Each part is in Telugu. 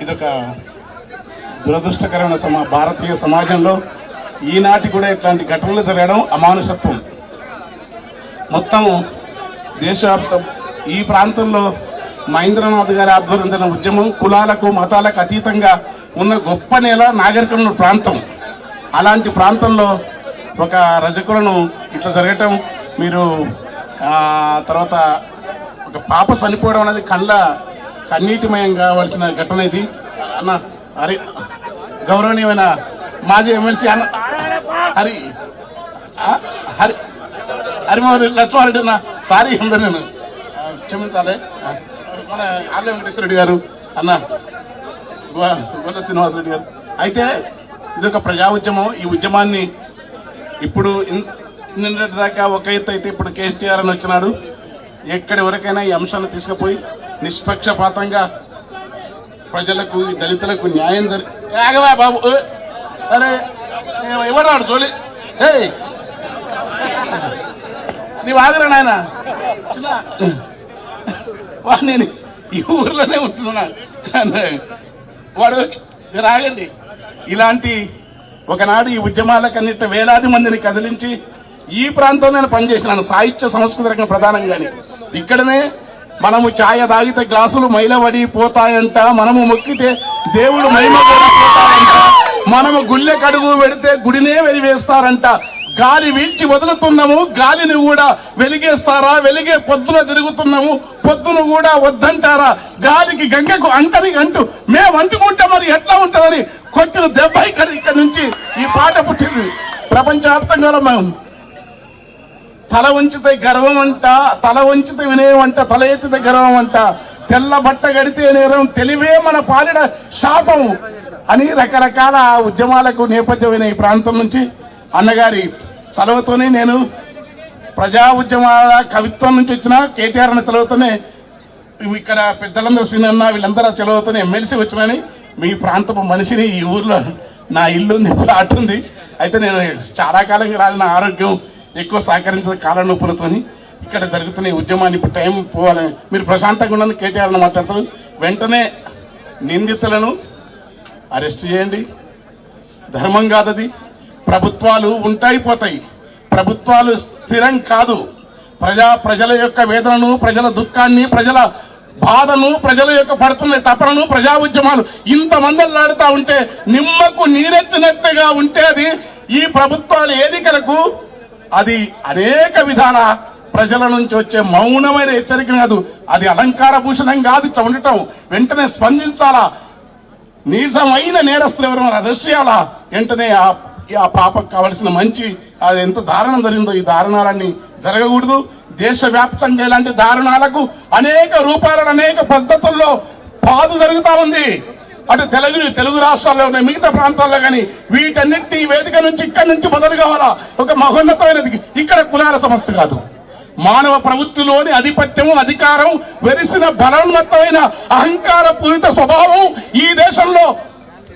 ఇదొక దురదృష్టకరమైన భారతీయ సమాజంలో ఈనాటి కూడా ఇట్లాంటి ఘటనలు జరగడం అమానుషత్వం. మొత్తం దేశవ్యాప్తం ఈ ప్రాంతంలో మహేంద్రనాథ్ గారి ఆధ్వర్యం జరిగిన ఉద్యమం కులాలకు మతాలకు అతీతంగా ఉన్న గొప్ప నేల నాగరికమైన ప్రాంతం. అలాంటి ప్రాంతంలో ఒక రజకులను ఇట్లా జరగటం, మీరు తర్వాత ఒక పాప చనిపోవడం అనేది కన్నీటిమయం కావాల్సిన ఘటన ఇది. అన్న హరి గౌరవనీయమైన మాజీ ఎమ్మెల్సీ అన్న హరిమోహన్ లక్ష్మారెడ్డి అన్న, సారీ అందరు నేను క్షమించాలి. మన ఆళ్ళ వెంకటేశ్వరరెడ్డి గారు అన్న, గొల్ల శ్రీనివాసరెడ్డి గారు. అయితే ఇది ఒక ప్రజా ఉద్యమం. ఈ ఉద్యమాన్ని ఇప్పుడు నిన్నటి దాకా ఒక ఎత్తు అయితే ఇప్పుడు కేసీఆర్ అని వచ్చినాడు. ఎక్కడి వరకైనా ఈ అంశాన్ని తీసుకుపోయి నిష్పక్షపాతంగా ప్రజలకు దళితులకు న్యాయం రాగవా బాబు. అరే ఎవరాడు జోలి నీవు ఆగరా నాయన, చిన్న నేను ఈ ఊర్లోనే ఉంటున్నా వాడు రాగండి. ఇలాంటి ఒకనాడు ఈ ఉద్యమాలకన్నిట వేలాది మందిని కదిలించి ఈ ప్రాంతంలో నేను పనిచేసినాను. సాహిత్య సంస్కృతి రంగం ప్రధానంగాని ఇక్కడనే మనము ఛాయ తాగితే గ్లాసులు మైలబడి పోతాయంట, మనము మొక్కితే దేవుడు మహిమ పోతాయంట, మనము గుళ్ళె కడుగు పెడితే గుడినే వెలివేస్తారంట. గాలి వీల్చి వదులుతున్నాము, గాలిని కూడా వెలిగేస్తారా? వెలిగే పొద్దున తిరుగుతున్నాము, పొద్దును కూడా వద్దంటారా? గాలికి గంగకు అంటని అంటూ మేము అంటుకుంటే మరి ఎట్లా ఉంటుందని కొట్టిన దెబ్బ ఇక్కడ నుంచి ఈ పాట పుట్టింది. ప్రపంచవ్యాప్తంగా మేము తల వంచితే గర్వం అంట, తల వంచితే వినయం అంట, తల ఎత్తితే గర్వం అంట, తెల్ల బట్ట గడితే నేరం, తెలివే మన పాలిడ శాపం అని రకరకాల ఉద్యమాలకు నేపథ్యమైన ఈ ప్రాంతం నుంచి అన్నగారి సెలవుతోనే నేను ప్రజా ఉద్యమాల కవిత్వం నుంచి వచ్చిన కేటీఆర్ అన్న సెలవుతోనే ఇక్కడ పెద్దలందరూ సినిమా వీళ్ళందరూ సెలవుతోనే ఎమ్మెల్సీ వచ్చినని మీ ప్రాంతపు మనిషిని. ఈ ఊర్లో నా ఇల్లు ఉంది, ప్లాట్ ఉంది. అయితే నేను చాలా కాలంగా రాలిన ఆరోగ్యం ఎక్కువ సహకరించిన కాళ్ళ నొప్పులతో ఇక్కడ జరుగుతున్న ఈ ఉద్యమాన్ని ఇప్పుడు టైం పోవాలని మీరు ప్రశాంతంగా ఉండని కేటీఆర్ అని మాట్లాడతారు. వెంటనే నిందితులను అరెస్ట్ చేయండి. ధర్మం కాదది. ప్రభుత్వాలు ఉంటాయి పోతాయి, ప్రభుత్వాలు స్థిరం కాదు. ప్రజల యొక్క వేదనను, ప్రజల దుఃఖాన్ని, ప్రజల బాధను, ప్రజల యొక్క పడుతున్న తపనను ప్రజా ఉద్యమాలు ఇంతమందలాడుతూ ఉంటే నిమ్మకు నీరెత్తినట్టుగా ఉంటే అది ఈ ప్రభుత్వాల ఎన్నికలకు అది అనేక విధాల ప్రజల నుంచి వచ్చే మౌనమైన హెచ్చరిక కాదు, అది అలంకార భూషణం కాదు. ఇట్లా ఉండటం వెంటనే స్పందించాలా. నిజమైన నేరస్తులు ఎవరు అరెస్ట్ చేయాలా. వెంటనే ఆ పాపకు కావలసిన మంచి అది ఎంత దారుణం జరిగిందో ఈ దారుణాలన్నీ జరగకూడదు. దేశవ్యాప్తంగా ఇలాంటి దారుణాలకు అనేక రూపాలను అనేక పద్ధతుల్లో పాదు జరుగుతూ ఉంది. అటు తెలుగు రాష్ట్రాల్లో ఉన్నాయి, మిగతా ప్రాంతాల్లో కానీ వీటన్నిటి వేదిక నుంచి ఇక్కడి నుంచి మొదలు కావాలా. ఒక మహోన్నతమైనది ఇక్కడ కులాల సమస్య కాదు, మానవ ప్రవృత్తిలోని ఆధిపత్యము, అధికారం, వెరిసిన బలోన్మత్తమైన అహంకార పూరిత స్వభావం ఈ దేశంలో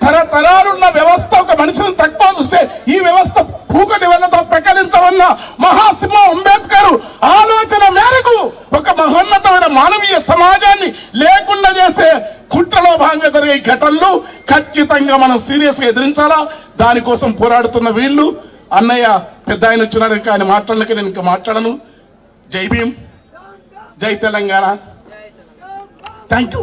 తరతరాలున్న వ్యవస్థ ఒక మనిషిని తక్కువ చూస్తే ఈ వ్యవస్థ పూకటి వెళ్ళతో ప్రకటించవన్న మహాసింహ అంబేద్కర్ ఆలోచన మేరకు ఒక మహోన్నతమైన మానవీయ సమాజాన్ని లేకుండా చేసే కుట్రలో భాగంగా జరిగే ఘటనలు ఖచ్చితంగా మనం సీరియస్ గా ఎదిరించాలా. దానికోసం పోరాడుతున్న వీళ్ళు అన్నయ్య పెద్ద ఆయన వచ్చినారు, ఇంకా ఆయన మాట్లాడలేక నేను ఇంకా మాట్లాడను. జై భీమ్, జై తెలంగాణ. Thank you.